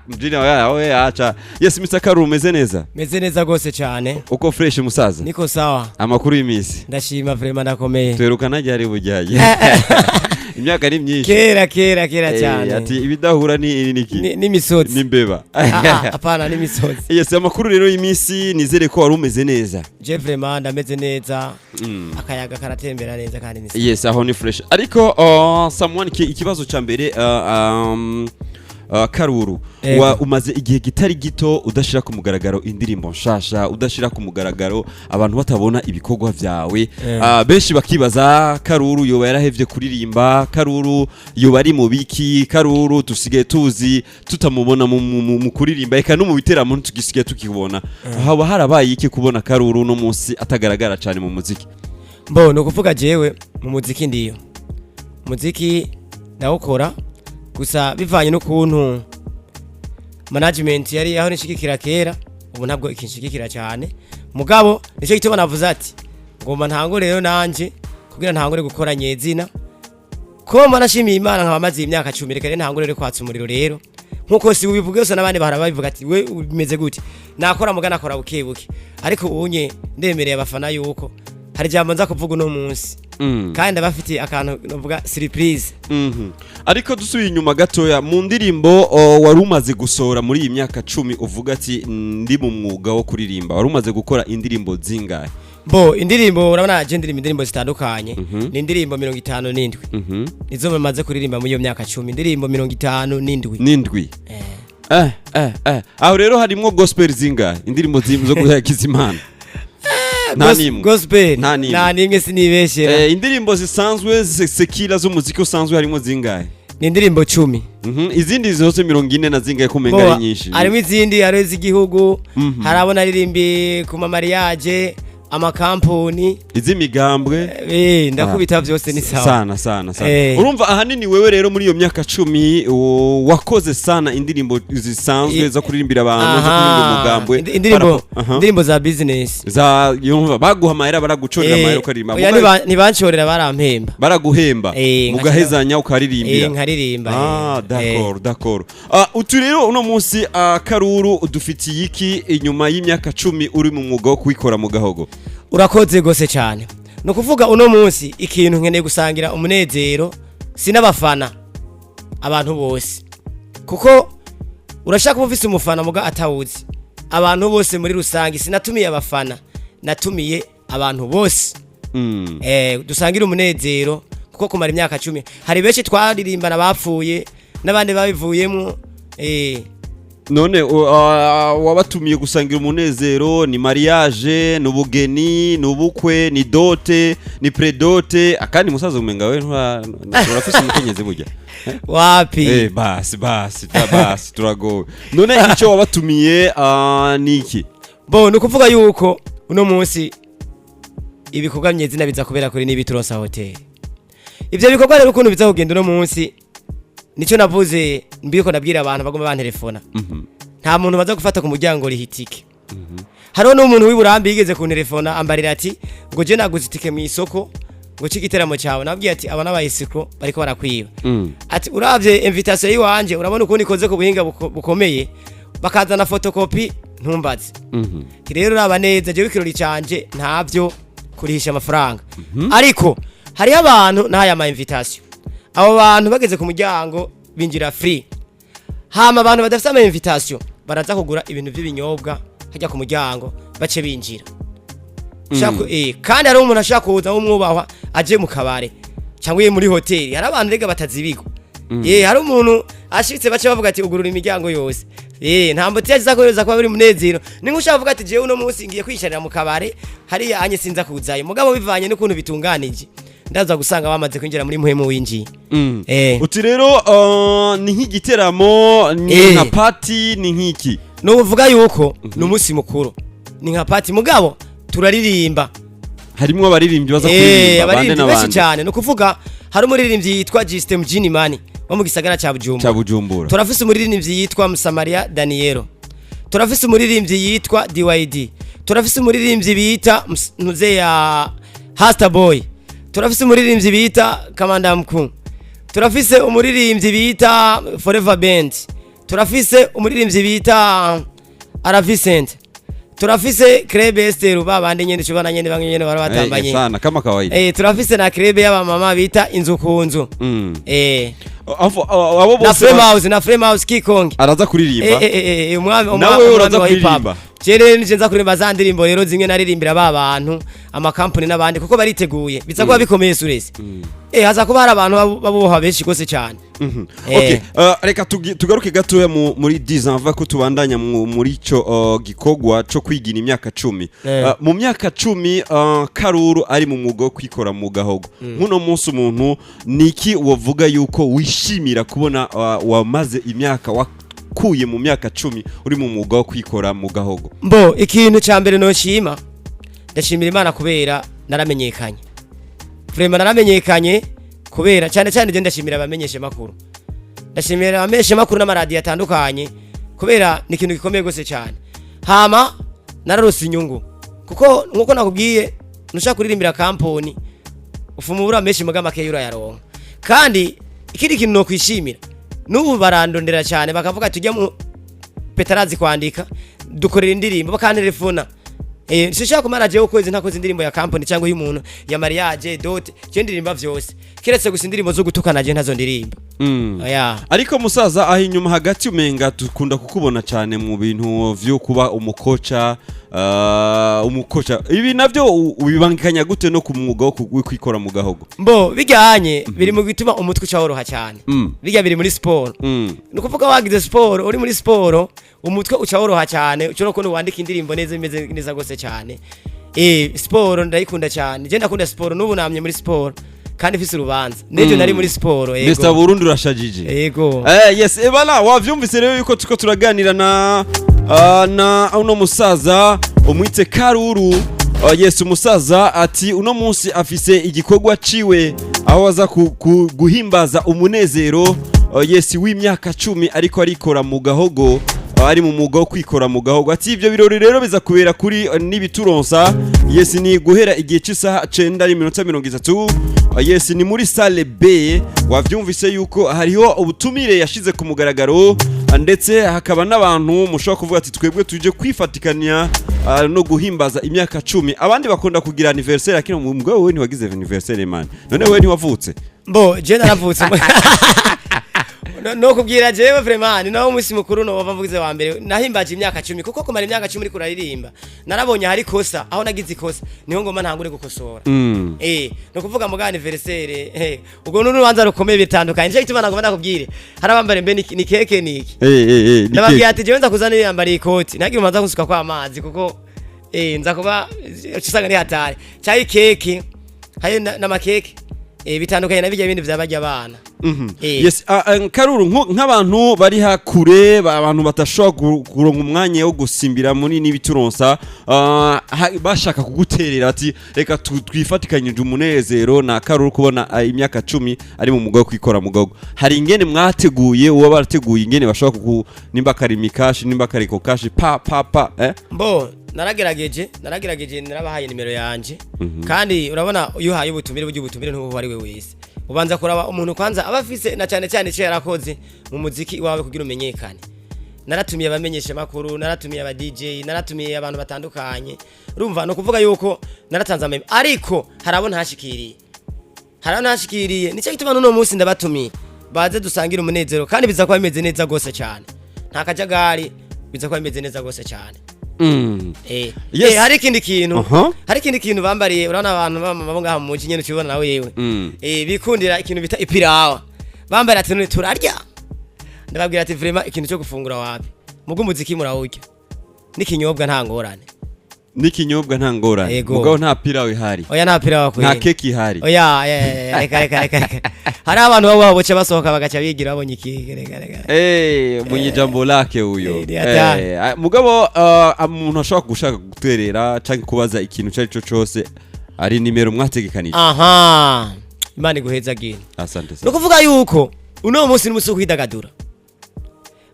Mjini wewe acha. Yes Mr. Karuru umeze neza? Meze neza gose cyane. Uko fresh musaza? Niko sawa. Amakuru y'imisi. Ndashima vraiment ndakomeye. Twerukana ryari bujaye. Imyaka ari myinshi. Kera cyane. Ati ibidahura ni niki? Ni misozi. Ni mbeba. Apana ni misozi. Yes amakuru rero y'imisi nizere ko wari umeze neza. Je vraiment ndameze neza. Akayaga karatembera neza kandi nisa. Yes aho ni fresh. Ariko someone ikibazo ca mbere Karuru umaze igihe gitari gito udashira ku mugaragaro indirimbo nshasha udashira ku mugaragaro abantu batabona ibikorwa vyawe benshi bakibaza Karuru yoba yarahevye kuririmba Karuru yoba ari mu biki Karuru tusigaye tuzi tutamubona mu kuririmba eka no mu biteramo tugisigaye tukibona haba harabaye iki kubona Karuru no munsi atagaragara cyane mu muziki no kuvuga jewe mu muziki ndiyo muziki nawukora gusa bivanye n'ukuntu management yari aho nishikikira kera ubu ntabwo ikinshikikira cyane mugabo nico gituma navuze ati ngoma ntango rero nanje kugira ntangore gukora nyezina ko manashimiye Imana nkabamaze imyaka 10 reka ntangore rero kwatsa umuriro rero nkuko si ubivuga yose nabandi baharababivuga ati we umeze gute nakora mugana akora bukebuke ariko ubunye ndemereye abafana yuko hari jambo nza kuvuga no munsi kandi abafiti akantu novuga surprise ariko dusubiye inyuma gatoya mu ndirimbo wari umaze gusora muri iyi myaka 10 uvuga ati ndi mu mwuga wo kuririmba wari umaze gukora indirimbo zingahe indirimbo urabona indirimbo zitandukanye ni indirimbo 57 nizo bamaze kuririmba muri iyo myaka 10 indirimbo 57 aho rero harimo gospel zingahe indirimbo zo guhakiza Imana gospel nta nimwe sinibeshera indirimbo zisanzwe sekira z'umuziki usanzwe harimo zingahe ni indirimbo 10 izindi zose 40 na zingahe kumenga ari nyinshi harimo izindi hari z'igihugu harabona ririmbi ku mariage amakampuni izimigambwe ndakubita byose ni sawa sana urumva ahanini wewe rero muri iyo myaka 10 wakoze sana indirimbo zisanzwe za kuririmbira abantu zo kuririmba umugambwe indirimbo za business za yumva baguha amahera baragucorera amahera ukaririmba ntibancorera barampemba baraguhemba mugahezanya ukaririmbira nkaririmba d'accord utu rero uno munsi Karuru udufitiye iki inyuma y'imyaka 10 uri mu mwuga wo kwikora mu gahogo urakoze gose cyane no kuvuga uno munsi ikintu nkeneye gusangira umunezero sinabafana abantu bose kuko urashaka kumvise umufana muga atawuzi abantu bose muri rusangi sinatumiye abafana natumiye abantu bose dusangira umunezero kuko kumara imyaka 10 hari benshi twaririmbana bapfuye nabandi babivuyemo none wabatumiye gusangira umunezero ni mariage n'ubugeni n'ubukwe ni dote ni predote akandi musaza umenga we urafise umukenyeze burya wapi basi turagowe none icyo wabatumiye niki no kuvuga yuko uno munsi ibikorwa myezina biza kubera kuri n'ibiturosa hotel ivyo bikorwa rero ukuntu biza kugenda uno munsi nico navuze mbiko nabwira abantu bagomba bantelefona nta muntu baza gufata ku muryango rihitike hariho n'umuntu w'iburambi yigeze ku telefona ambarira ati ngo je naguze itike mu isoko ngo cigiteramo cyawe nabwiye ati abana bayisiko bariko barakwiba ati uravye invitation yiwanje urabona uko nikoze ku buhinga bukomeye bakazana photocopy ntumbaze rero uraba neza je wikirori canje ntavyo kurihisha amafaranga ariko hari abantu n'aya ma invitation abo bantu bageze ku muryango binjira free hama abantu badafite ama invitation baraza kugura ibintu by'ibinyobwa hajya ku muryango bace binjira shako kandi ari umuntu ashaka kuza umwubahwa aje mu kabare cyangwa muri hoteli hari abantu rega batazibigo hari umuntu ashitse bace bavuga ati ugurura imiryango yose ntambo tiyaza koyoza kwa buri munezero ningo ushaka kuvuga ati je uno munsi ngiye kwisharira mu kabare hari anye sinza kuzayo mugabo bivanye n'ukuntu bitunganije ndaza gusanga bamaze kwinjira muri muhemu winji uti rero ni nk'igiteramo ni nka party ni nk'iki no uvuga yuko n'umunsi mukuru ni nka party mugabo turaririmba harimo abaririmbyi baza kuririmba abandi n'abandi cyane no kuvuga hari umuririmbyi yitwa System Jinimani wo mu gisagara cya Bujumbura turafise umuririmbyi yitwa Musamaria Danielo turafise umuririmbyi yitwa DYD turafise umuririmbyi bita Ntuze ya Hasta Boy turafise umuririmbyi bita Kamanda Mku turafise umuririmbyi bita Forever Band turafise umuririmbyi bita Aravicente, turafise Krebe Esther babande nyene cubana nyene bamwe nyene barabatambanye sana kama kawaida. Turafise na Krebe y'aba mama bita Inzu kunzu. Abo bose na Frame House Kikonge araza kuririmba. Umwami uraza kuririmba. Jere nije nza kuririmba za ndirimbo rero zimwe naririmbira abantu amakampani n'abandi kuko bariteguye biza kuba bikomeye surese. Haza kuba hari abantu babuha benshi gose cyane. Okay, reka tugaruke gatoya muri 10 ans va ko tubandanya muri cyo gikogwa cyo kwigina imyaka 10. Mu myaka 10 Karuru ari mu mwuga wo kwikora mu gahogo. Nkuno munsi umuntu niki wovuga yuko wishimira kubona wamaze imyaka kuye mu myaka 10 uri mu mwuga wo kwikora mu gahogo? Mbo ikintu cyambere no shima ndashimira Imana kubera naramenyekanye. Vraiment naramenyekanye kubera cyane cyane je ndashimira abamenyeshe makuru. Ndashimira abamenyeshe makuru n'amaradiyo atandukanye kubera ni ikintu gikomeye gose cyane. Hama nararose inyungu kuko nkuko nakubwiye nushaka kuririmbira kampani ufumubura menshi mugama ke yura yaronka. Kandi ikindi kintu no kwishimira n'ubu barandondera cyane bakavuga tujya mu Petarazi kwandika dukorera indirimbo bakantelefona sishaka kumara je ukwezi ntakoze indirimbo ya company cyangwa y'umuntu ya mariage dot je ndirimba vyose kiretse gusa indirimbo zo gutukana je ntazo ndirimba. Ariko musaza aho inyuma hagati umenga dukunda kukubona cyane mu bintu vyo kuba umukoca ibi navyo ubibangikanya gute no ku mwuga wo kwikora mu gahogo? Mbo bijyanye biri mu gituma umutwe ucaworoha cyane. Bijya biri muri sport. Nukuvuga wagize sport uri muri sport umutwe ucaworoha cyane ucoro ko wandika indirimbo neza imeze neza gose cyane. Sport ndayikunda cyane. Je ndakunda sport n'ubu namye muri sport kandi fise urubanza nejo nari muri sport. Mr Burundi urashajije. Yego. Yes bala wavyumvise rero yuko tuko turaganira na uno musaza umwite Karuru. Yes umusaza ati uno munsi afise igikogwa ciwe aho aza guhimbaza umunezero yes w'imyaka 10 ariko arikora mu gahogo ari mu mwuga wo kwikora mu gahogo. Ati ibyo birori rero biza kubera kuri nibituronsa yes ni guhera igihe cy'isaha 9:30. Yes ni muri salle B. Wavyumvise yuko hariho ubutumire yashize ku mugaragaro ndetse hakaba n'abantu mushobora kuvuga ati twebwe tuje kwifatikanya no guhimbaza imyaka 10. Abandi bakunda kugira anniversaire akino mu mugabo we ntiwagize anniversaire man. None we ntiwavutse? Mbo je naravutse. No kubwira jewe vraiment ni nawo musi mukuru no bavuze wa mbere nahimbaje imyaka 10 kuko kumara imyaka 10 uri kuraririmba narabonye hari kosa aho nagize ikosa niho ngoma ntangure gukosora. No kuvuga mu anniversaire ubwo n'urubanza rukomeye bitandukanye nje gituma nagomba nakubwire hari abambare mbe ni keke niki nababwiye ati jewe nza kuzana yambara ikoti nagiye umanza kusuka kwa amazi kuko nza kuba cisanga ni hatari cyayi keke haye na makeke bitandukanye nabijya ibindi byabajya abana. Yes Karuru nk'abantu bari hakure abantu batashobora kuronka umwanya wo gusimbira muri nibituronsa bashaka kuguterera ati reka twifatikanyije umunezero na Karuru kubona imyaka 10 ari mu mugo kwikora mugogo. Hari ingene mwateguye uwo barateguye ingene bashobora nimba karimi cash nimba kariko cash pa Mbo naragerageje narabahaye nimero yanje kandi urabona iyo uhaye ubutumire bw'ubutumire ntubo ari we wese ubanza kuraba umuntu kwanza abafise na cyane cyane cyo yarakoze mu muziki wawe kugira umenyekane. Naratumiye abamenyesha makuru, naratumiye aba DJ, naratumiye abantu batandukanye. Urumva no kuvuga yuko naratanze ameme ariko harabona hashikiriye nico gituma no munsi ndabatumiye baze dusangira umunezero kandi biza kwa bimeze neza gose cyane nta kajagari biza kwa bimeze neza gose cyane. Yes. Hari ikindi kintu bambariye urana abantu bamama ngaha mu nyene cubona nawe yewe bikundira ikintu bita ipirawa bambara ati none turarya ndababwira ati vraiment ikintu cyo gufungura wapi mugo muziki murawurya n'ikinyobwa nta ngorane mugabo nta pirawe hari. Oya nta pirawe kwe nta keki hari. Oya reka hari abantu baboce basohoka bagaca bigira babonye ikigere munyijambo lake uyo mugabo umuntu ashobora gushaka guterera cyangwa kubaza ikintu cyari cyo cyose ari nimero mwategekanije. Imana iguheza gine. Asante no kuvuga yuko uno munsi ni musi kwidagadura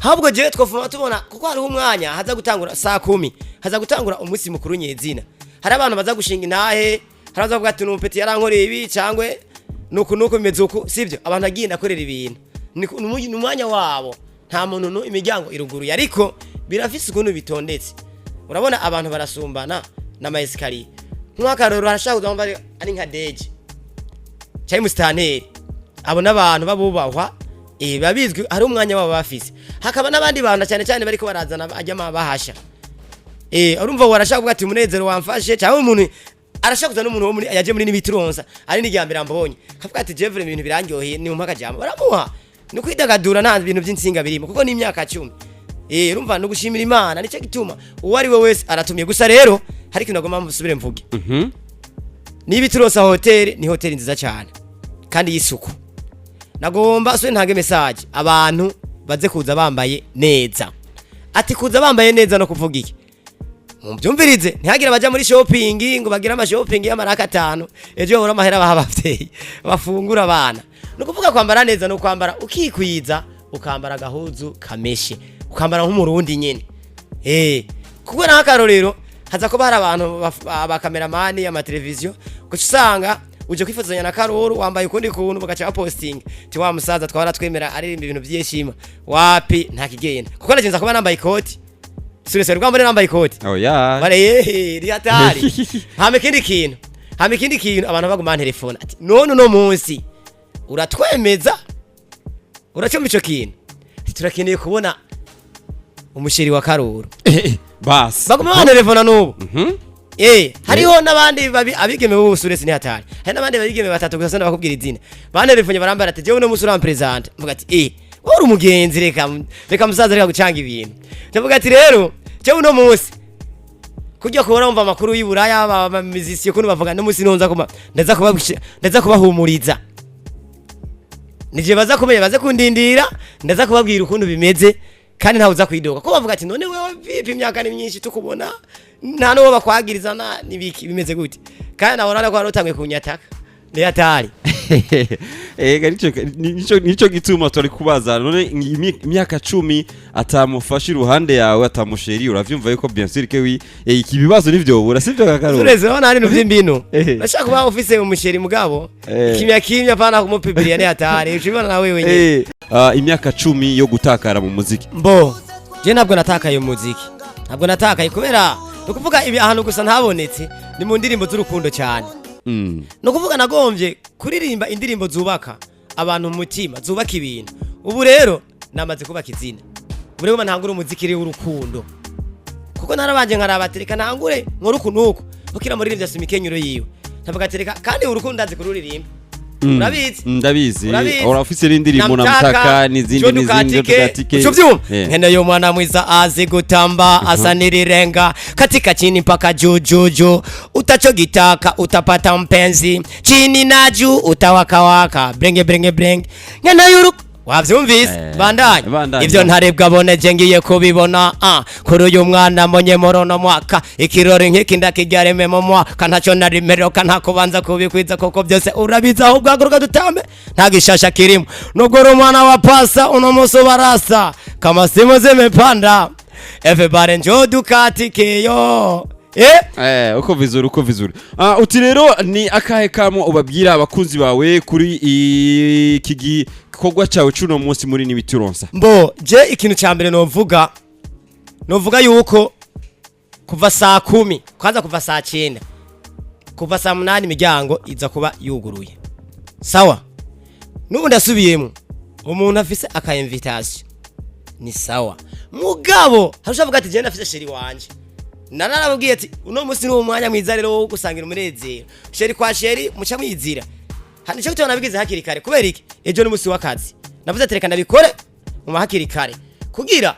habwo je twofuma tubona kuko hari umwanya haza gutangura saa 10 haza gutangura umunsi mukuru nyezina hari abantu baza gushinga intahe haraza kuvuga ati numpeti yarankoreye ibi cyangwe nuko bimeze uko sivyo abantu agiye ndakorera ibintu ni umwanya wabo nta muntu imiryango iruguruye ariko birafise ukuntu bitondetse urabona abantu barasumbana n'ama escalier nk'akaroro harashaka kuzamva ari nka deje cyari mustanteri abo n'abantu babubahwa babizwi hari umwanya wabo bafise hakaba n'abandi bantu cyane cyane bariko barazana ajyama bahasha urumva warashaka kuvuga ati umunezero wamfashe cyangwa umuntu arashaka kuzana umuntu wo muri yaje muri nibituronsa ari n'iryambere ambonye kavuga ati Jevre ibintu birangyoheye ni umpaka jamba baramuha ni kwidagadura nta bintu by'insinga birimo kuko ni imyaka 10 urumva no gushimira Imana nico gituma uwo ari we wese aratumye gusa rero hari kintu agomba musubire mvuge nibituronsa hotel ni hotel nziza cyane kandi yisuku nagomba so ntange message abantu baze kuza bambaye neza ati kuza bambaye neza no kuvuga iki mubyumvirize ntihagira baja muri shopping ngo bagira ama shopping y'amaraka 5 ejo hora amahera bahabavyeyi bafungura abana no kuvuga kwambara neza no kwambara ukikwiza ukambara gahuzu kameshe ukambara nk'umurundi nyene kuko nakarorero haza ko bari abantu aba cameraman ama television gucusanga uje kwifotozanya na Karoro wambaye ukundi kuntu bagaca posting ti wa musaza twara twemera aririmba ibintu byeshima wapi nta kigenda kuko nagenza kuba nambaye ikoti Sure rwamba nambaye ikoti bare riatari hame kindi kintu abantu baguma telefone ati none no munsi uratwemeza uracyo ico kintu turakeneye kubona umusheri wa Karoro bas baguma telefone nubu hariho nabandi abigeme b'ubusure sinatari hari nabandi babigeme batatu gusa bakubwira izina bantelefone barambara ati jewe no musura present mvuga ati wari umugenzi reka musaza reka gucanga ibintu ndavuga ati rero jewe no munsi kujya kubora umva makuru y'Iburaya aba musician kuno bavuga no munsi nonza kuma ndaza kubahumuriza nije baza kumenya baze kundindira ndaza kubabwira ukuntu bimeze kandi ntawe uza kwidoga ko bavuga ati none wewe vipi imyaka ni myinshi tukubona nta no bakwagirizana nibiki bimeze gute kandi nahora ko arotangwe kunyataka ni atari nico gituma turi kubaza none imyaka 10 atamufasha iruhande yawe atamusheri uravyumva yuko bien sûr que iki bibazo nivyo sivyo Kakaro ureze hano hari n'uvy'imbino bashaka kuba office umusheri mugabo kimya pana kumupibiriya ni atari ushibona nawe wenye imyaka 10 yo gutakara mu muziki mbo je ntabwo natakaye mu muziki ntabwo natakaye kubera nukuvuga ibi ahantu gusa ntabonetse ni mu ndirimbo z'urukundo cyane no kuvuga nagombye kuririmba indirimbo zubaka abantu mu mutima zubaka ibintu ubu rero namaze kubaka izina ubu rero ntangure umuziki ri w'urukundo kuko narabanje nkarabatereka ntangure nk'urukunuko ukira muri rivya simikenyuro yiwe ntavuga tereka kandi urukundo ndazi kururirimba ndabizi urafise n'indirimbo namutaka n'izindi tukatike nkene yo mwana mwiza azi gutamba asanirirenga katika chini mpaka jujuju utacho gitaka utapata mpenzi chini na juu utawakawaka brenge nkene yuruku wavyumvise bandanye ivyo ntarebwa boneje ngiye kubibona kuri uyu mwana monye morono mwaka ikirori nk'iki ndakigareme mu mwaka ntaco narimeroka nta kubanza kubikwiza koko byose urabiza aho bwaguruka dutambe nta gishasha kirimo nubwo uri umwana wa pasa uno musi barasa kama simu zimepanda everybody njoo dukatikeyo uko vizuri uti rero ni akahe kamo ubabwira abakunzi bawe kuri iki gikorwa cyawe cuno munsi muri nibituronsa mbo je ikintu cyambere novuga yuko kuva saa 10 kwanza kuva saa 9 kuva saa 8 imiryango iza kuba yuguruye sawa nubu ndasubiyemo umuntu afise aka invitation ni sawa mugabo harushavuga ati je ndafise sheri wanje narababwiye ati uno musi no mwanya mwiza rero wo gusangira umunezero sheri kwa sheri muca mwizira hano cyo gitona nabigize hakiri kare kubera iki ejo n'umusi w'akazi navuze ati reka nabikore mu hakiri kare kugira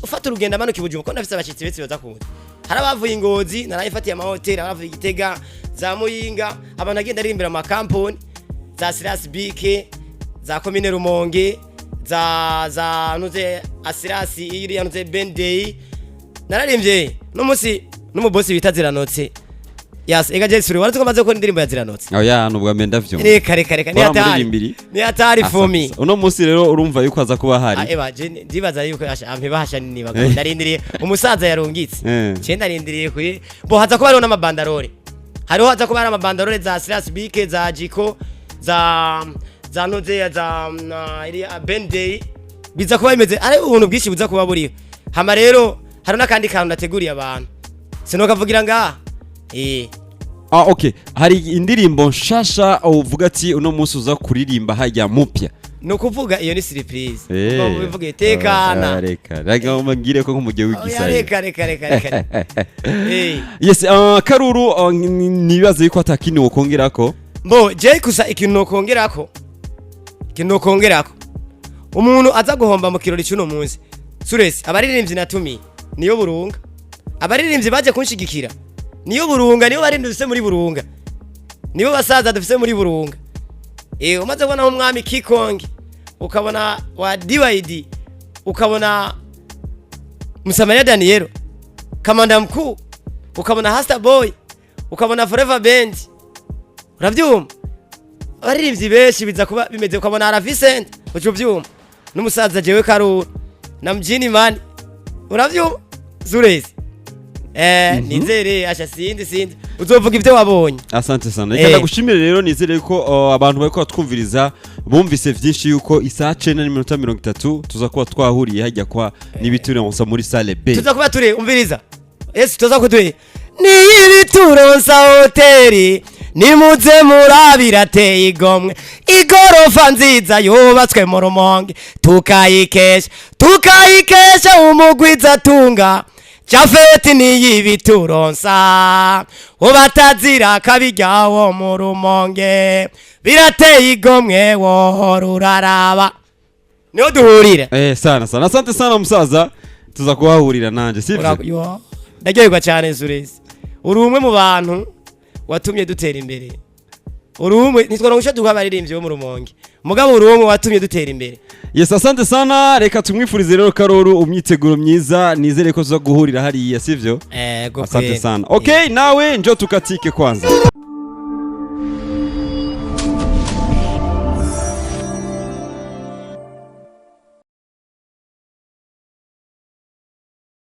ufata urugendo amanuka ibujuma ko nafise abashitsi betse baza kuza harabavuye Ingozi narayifatiye ama hotel abavuye Gitega za Muyinga abantu agenda arimbira ama campaign za Silas BK za Komine Rumonge za nuze Asirasi iri yanuze Bendey nararimbye n'umusi n'umubosi bitaziranotse ega Jesuri wari tukomaze ko indirimbo yaziranotse nubwo amenda vyo reka ni atari fomi uno musi rero urumva yuko aza kuba hari ndibaza yuko bahasha nini bagabo ndarindiriye umusaza yarungitse cyenda ndarindiriye kuri bo haza kuba hariho n'amabandarore hariho haza kuba hari amabandarore za Silas BK za Jiko za nuze za iri Bendey biza kuba bimeze ari ubuntu bwinshi buza kuba buriho. Hama rero hari nakandi kantu nateguriye abantu sinokavugira ngaha okay, hari indirimbo nshasha uvuga ati uno munsi uza kuririmba hajya mupya. No kuvuga iyo ni surprise. Uvuga itekana. Reka umagire ko nk'umujye w'igisaye. Reka. Yes, Karuru nibaze yuko atakini wokongerako. Mbo je kusa ikintu nokongerako. Umuntu aza guhomba mu kirori cy'uno munsi. Suresi abaririmbyi natumi niyo burunga. Abaririmbyi baje kunshigikira. Niyo burunga, niyo barindi dufise muri burunga. Nibo basaza dufise muri burunga. Umaze kubona umwami Kikongi, ukabona wa DYD, ukabona Musamariya Daniel, Kamanda Mkuu, ukabona Hasta Boy, ukabona Forever Band. Uravyumva? Abaririmbyi benshi biza kuba bimeze, ukabona Ara Vincent, ucuvyumva? N'umusaza jewe Karuru, na Mjini Mani. Uravyumva? Zurezi. Nizere asha sindi uzovuga ivyo wabonye. Asante sana. Reka ndagushimire rero, nizere ko abantu bariko batwumviriza bumvise vyinshi yuko isaha 9:30 tuza kuba twahuriye hajya kwa nibituronsa muri salle B. Tuza kuba turi umviriza. Yes, tuza kudwe. Ni ibituronsa hoteli nimuze murabira teye igomwe. Igorofa nziza yubatswe mu Rumonge tukayikesha umugwiza tunga. Jafeti ni y'ibituronsa ubatazira kabijyawo mu Rumonge birateye igomwe wohora uraraba niho duhurira. Sana asante sana musaza, tuza kuhahurira nanje sivyo. Ndagirwa cyane Zurezi, uri umwe mu bantu watumye dutera imbere. Uri umwe nitwarongusha dukabaririmbye bo mu Rumonge, mugabo uri umwe watumye dutera imbere. Yes, asante sana. Reka tumwifurize rero Karuru umyiteguro myiza, nizere ko tuza guhurira hariya sivyo. Gokwe. Asante sana. Okay, nawe njoo tukatike kwanza.